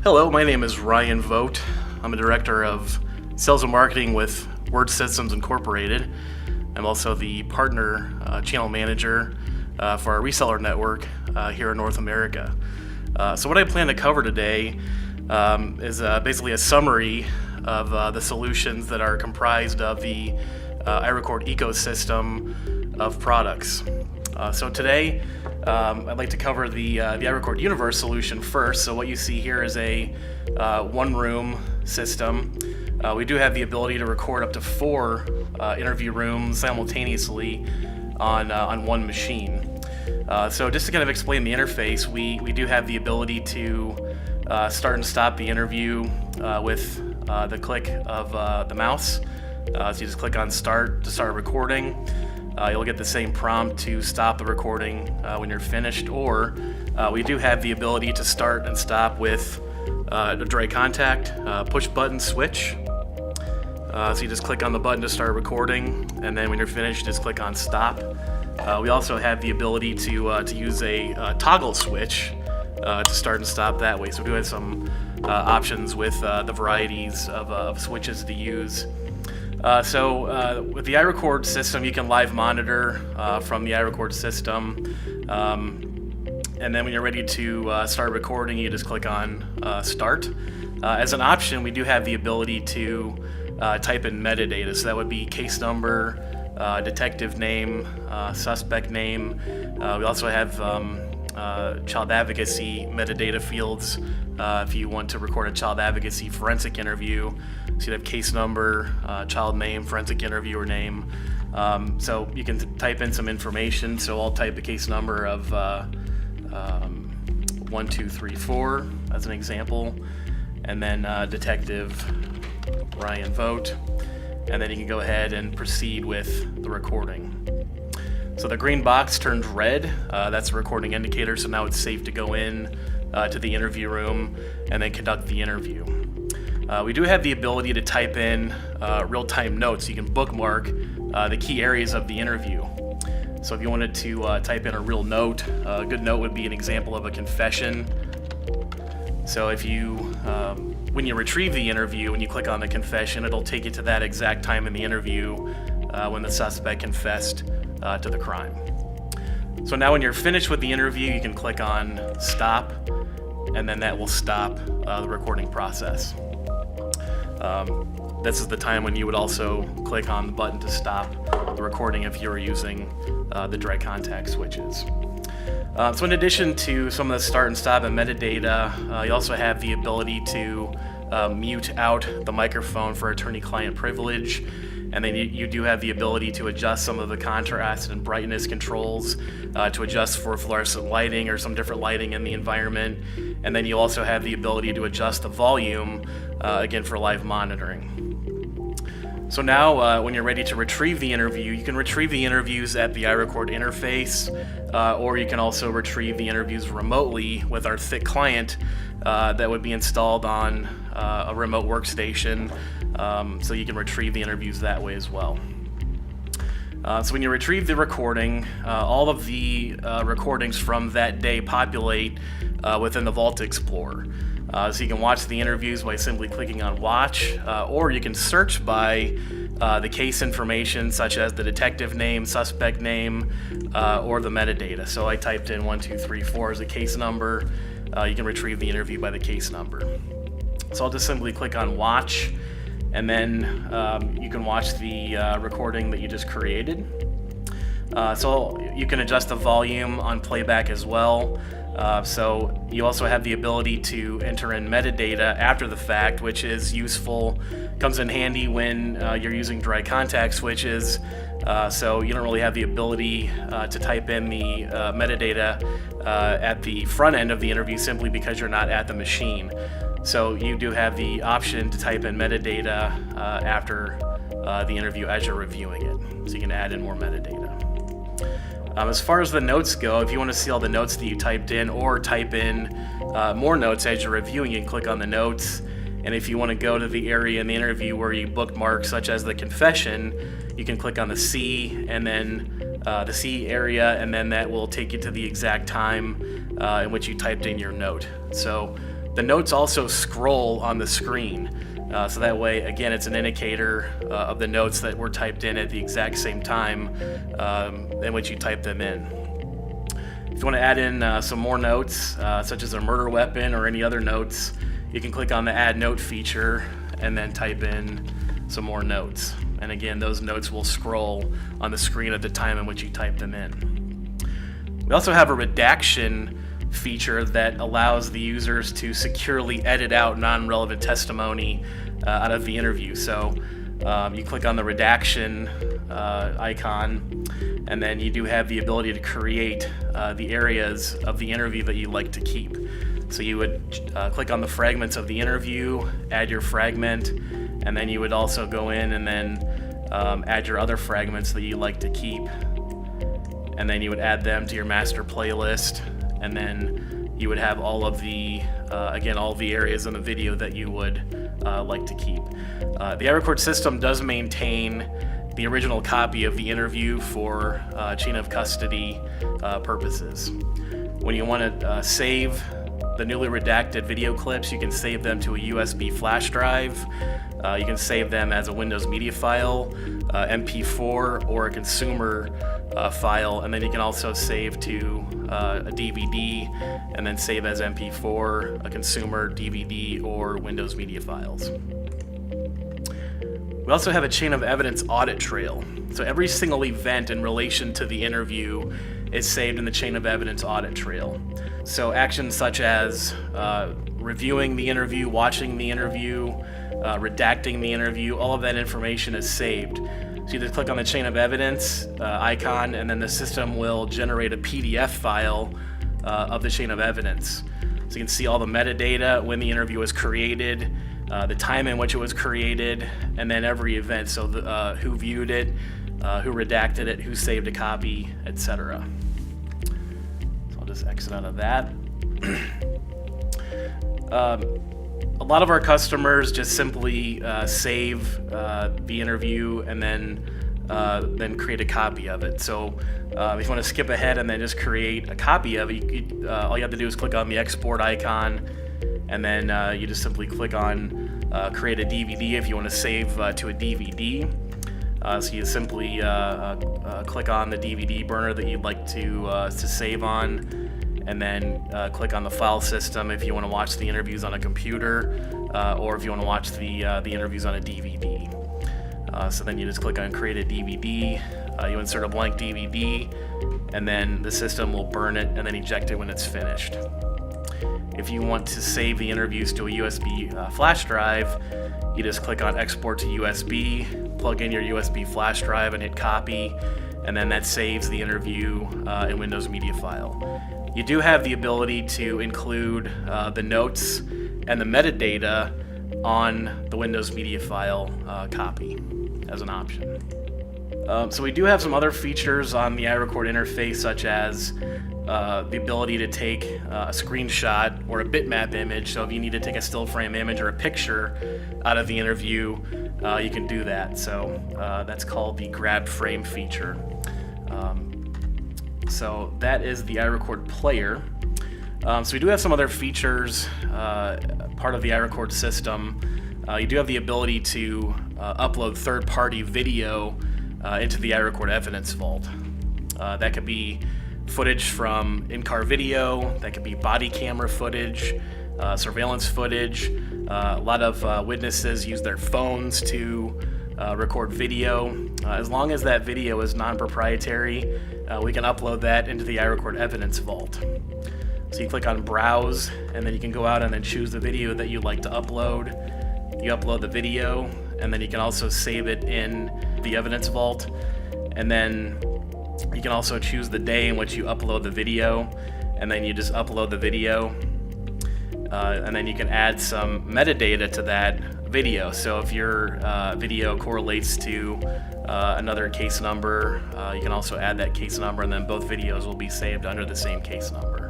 Hello, my name is Ryan Vogt. I'm a director of sales and marketing with Word Systems Incorporated. I'm also the partner channel manager for our reseller network here in North America. So what I plan to cover today is basically a summary of the solutions that are comprised of the iRecord ecosystem of products. So today, I'd like to cover the iRecord Universe solution first. So what you see here is a one-room system. We do have the ability to record up to 4 interview rooms simultaneously on one machine. So just to kind of explain the interface, we do have the ability to start and stop the interview with the click of the mouse. So you just click on Start to start recording. You'll get the same prompt to stop the recording when you're finished, or we do have the ability to start and stop with a dry contact push button switch. So you just click on the button to start recording, and then when you're finished, just click on stop. We also have the ability to use a toggle switch to start and stop that way. So we do have some options with the varieties of switches to use. So with the iRecord system, you can live monitor from the iRecord system, and then when you're ready to start recording, you just click on Start. As an option, we do have the ability to type in metadata, so that would be case number, detective name, suspect name. We also have child advocacy metadata fields if you want to record a child advocacy forensic interview. So you have case number, child name, forensic interviewer name. So you can type in some information. So I'll type the case number of 1234 as an example, and then Detective Ryan Vogt, and then you can go ahead and proceed with the recording. So the green box turns red. That's a recording indicator. So now it's safe to go in to the interview room and then conduct the interview. We do have the ability to type in real-time notes. You can bookmark the key areas of the interview. So if you wanted to type in a real note, a good note would be an example of a confession. So if you, when you retrieve the interview and you click on the confession, it'll take you to that exact time in the interview when the suspect confessed to the crime. So now when you're finished with the interview, you can click on Stop, and then that will stop the recording process. This is the time when you would also click on the button to stop the recording if you were using the dry contact switches. So in addition to some of the start and stop and metadata, you also have the ability to mute out the microphone for attorney-client privilege, and then you do have the ability to adjust some of the contrast and brightness controls to adjust for fluorescent lighting or some different lighting in the environment, and then you also have the ability to adjust the volume again for live monitoring. So now when you're ready to retrieve the interview, you can retrieve the interviews at the iRecord interface, or you can also retrieve the interviews remotely with our thick client that would be installed on a remote workstation, so you can retrieve the interviews that way as well. So when you retrieve the recording, all of the recordings from that day populate within the Vault Explorer. So you can watch the interviews by simply clicking on Watch, or you can search by the case information such as the detective name, suspect name, or the metadata. So I typed in 1234 as a case number. You can retrieve the interview by the case number. So I'll just simply click on Watch, and then you can watch the recording that you just created. So you can adjust the volume on playback as well. So you also have the ability to enter in metadata after the fact, which is useful, comes in handy when you're using dry contact switches. So you don't really have the ability to type in the metadata at the front end of the interview simply because you're not at the machine. So you do have the option to type in metadata after the interview as you're reviewing it. So you can add in more metadata. As far as the notes go, if you want to see all the notes that you typed in or type in more notes as you're reviewing, you can click on the notes. And if you want to go to the area in the interview where you bookmark, such as the confession, you can click on the C and then the C area, and then that will take you to the exact time in which you typed in your note. So The notes also scroll on the screen. So that way, again, it's an indicator of the notes that were typed in at the exact same time in which you typed them in. If you want to add in some more notes, such as a murder weapon or any other notes, you can click on the Add Note feature and then type in some more notes. And again, those notes will scroll on the screen at the time in which you typed them in. We also have a redaction feature that allows the users to securely edit out non-relevant testimony out of the interview. So you click on the redaction icon, and then you do have the ability to create the areas of the interview that you like to keep. So you would click on the fragments of the interview, add your fragment, and then you would also go in and then add your other fragments that you like to keep, and then you would add them to your master playlist, and then you would have all of the again, all the areas in the video that you would like to keep. The iRecord system does maintain the original copy of the interview for chain of custody purposes. When you want to save the newly redacted video clips, you can save them to a USB flash drive. You can save them as a Windows media file, MP4, or a consumer file, and then you can also save to a DVD, and then save as MP4, a consumer, DVD, or Windows media files. We also have a chain of evidence audit trail. So every single event in relation to the interview is saved in the chain of evidence audit trail. So actions such as reviewing the interview, watching the interview, redacting the interview, all of that information is saved. So you just click on the chain of evidence icon, and then the system will generate a PDF file of the chain of evidence. So you can see all the metadata, when the interview was created, the time in which it was created, and then every event. So who viewed it, who redacted it, who saved a copy, etc. So I'll just exit out of that. A lot of our customers just simply save the interview and then create a copy of it. So if you want to skip ahead and then just create a copy of it, all you have to do is click on the export icon, and then you just simply click on create a DVD if you want to save to a DVD. So you simply click on the DVD burner that you'd like to save on, and then click on the file system if you want to watch the interviews on a computer, or if you want to watch the interviews on a DVD. So then you just click on create a DVD, you insert a blank DVD, and then the system will burn it and then eject it when it's finished. If you want to save the interviews to a USB flash drive, you just click on export to USB, plug in your USB flash drive and hit copy, and then that saves the interview in Windows media file. You do have the ability to include the notes and the metadata on the Windows media file copy as an option. So we do have some other features on the iRecord interface, such as the ability to take a screenshot or a bitmap image. So if you need to take a still frame image or a picture out of the interview, you can do that. So that's called the grab frame feature. So that is the iRecord player. So we do have some other features, part of the iRecord system. You do have the ability to upload third-party video into the iRecord evidence vault. That could be footage from in-car video, that could be body camera footage, surveillance footage. A lot of witnesses use their phones to record video. As long as that video is non-proprietary, we can upload that into the iRecord evidence vault. So you click on browse, and then you can go out and then choose the video that you'd like to upload. You upload the video, and then you can also save it in the evidence vault. And then you can also choose the day in which you upload the video, and then you just upload the video. And then you can add some metadata to that video. So if your video correlates to another case number, you can also add that case number, and then both videos will be saved under the same case number.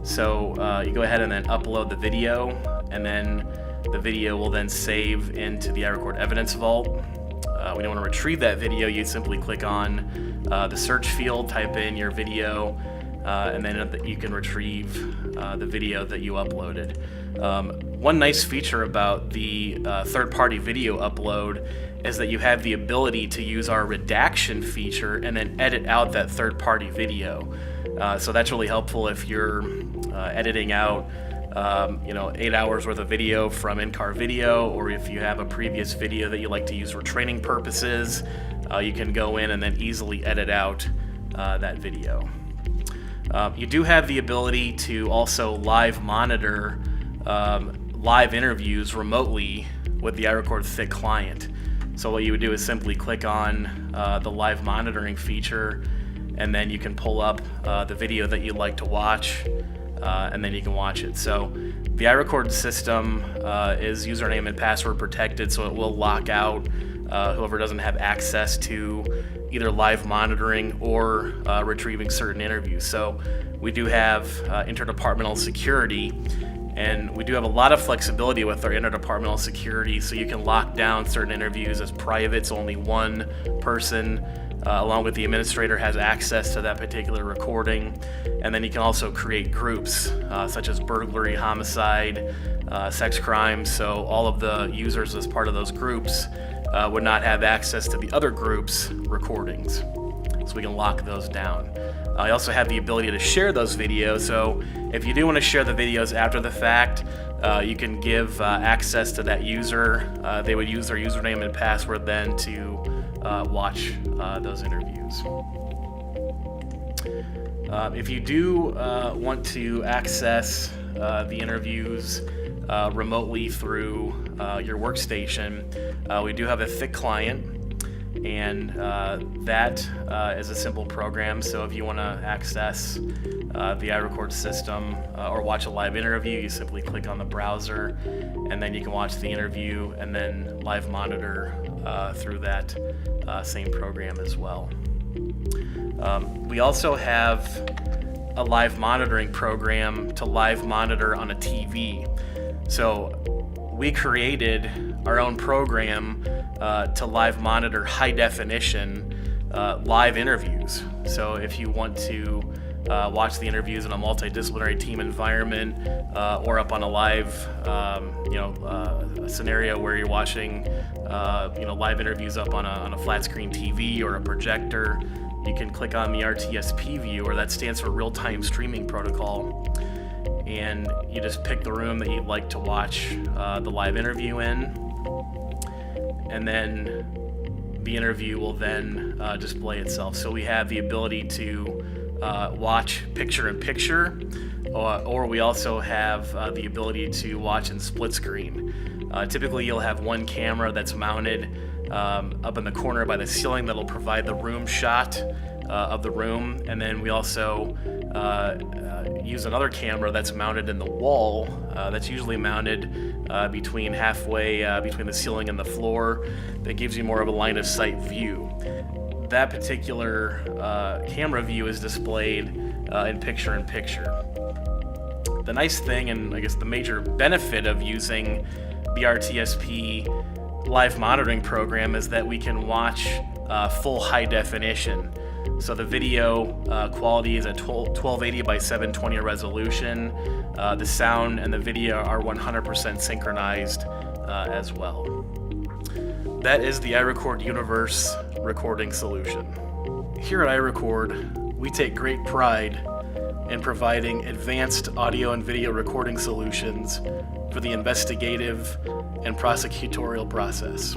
So you go ahead and then upload the video, and then the video will then save into the iRecord evidence vault. When you want to retrieve that video, you simply click on the search field, type in your video, and then you can retrieve the video that you uploaded. One nice feature about the third-party video upload is that you have the ability to use our redaction feature and then edit out that third-party video. So that's really helpful if you're editing out 8 hours worth of video from in-car video, or if you have a previous video that you like to use for training purposes, you can go in and then easily edit out that video. You do have the ability to also live monitor live interviews remotely with the iRecord Thick client. So what you would do is simply click on the live monitoring feature, and then you can pull up the video that you'd like to watch, and then you can watch it. So the iRecord system is username and password protected, so it will lock out whoever doesn't have access to either live monitoring or retrieving certain interviews. So we do have interdepartmental security, and we do have a lot of flexibility with our interdepartmental security, so you can lock down certain interviews as private, so only one person along with the administrator has access to that particular recording. And then you can also create groups such as burglary, homicide, sex crimes, so all of the users as part of those groups would not have access to the other groups' recordings. So we can lock those down. You also have the ability to share those videos, so if you do want to share the videos after the fact, you can give access to that user. They would use their username and password then to watch those interviews. If you do want to access the interviews remotely through your workstation, we do have a Thick client, and that is a simple program. So if you want to access the iRecord system or watch a live interview, you simply click on the browser, and then you can watch the interview and then live monitor through that same program as well. We also have a live monitoring program to live monitor on a TV. So we created our own program to live monitor high definition live interviews. So if you want to watch the interviews in a multidisciplinary team environment, or up on a live a scenario where you're watching live interviews up on a flat screen TV or a projector, you can click on the RTSP viewer. That stands for real-time streaming protocol, and you just pick the room that you'd like to watch the live interview in, and then the interview will then display itself. So we have the ability to watch picture-in-picture, or we also have the ability to watch in split screen. Typically you'll have one camera that's mounted up in the corner by the ceiling that'll provide the room shot of the room, and then we also use another camera that's mounted in the wall, that's usually mounted between halfway between the ceiling and the floor, that gives you more of a line of sight view. That particular camera view is displayed in picture-in-picture. The nice thing, and I guess the major benefit of using the RTSP live monitoring program, is that we can watch full high definition. So the video quality is at 1280 by 720 resolution. The sound and the video are 100% synchronized as well. That is the iRecord Universe recording solution. Here at iRecord, we take great pride in providing advanced audio and video recording solutions for the investigative and prosecutorial process.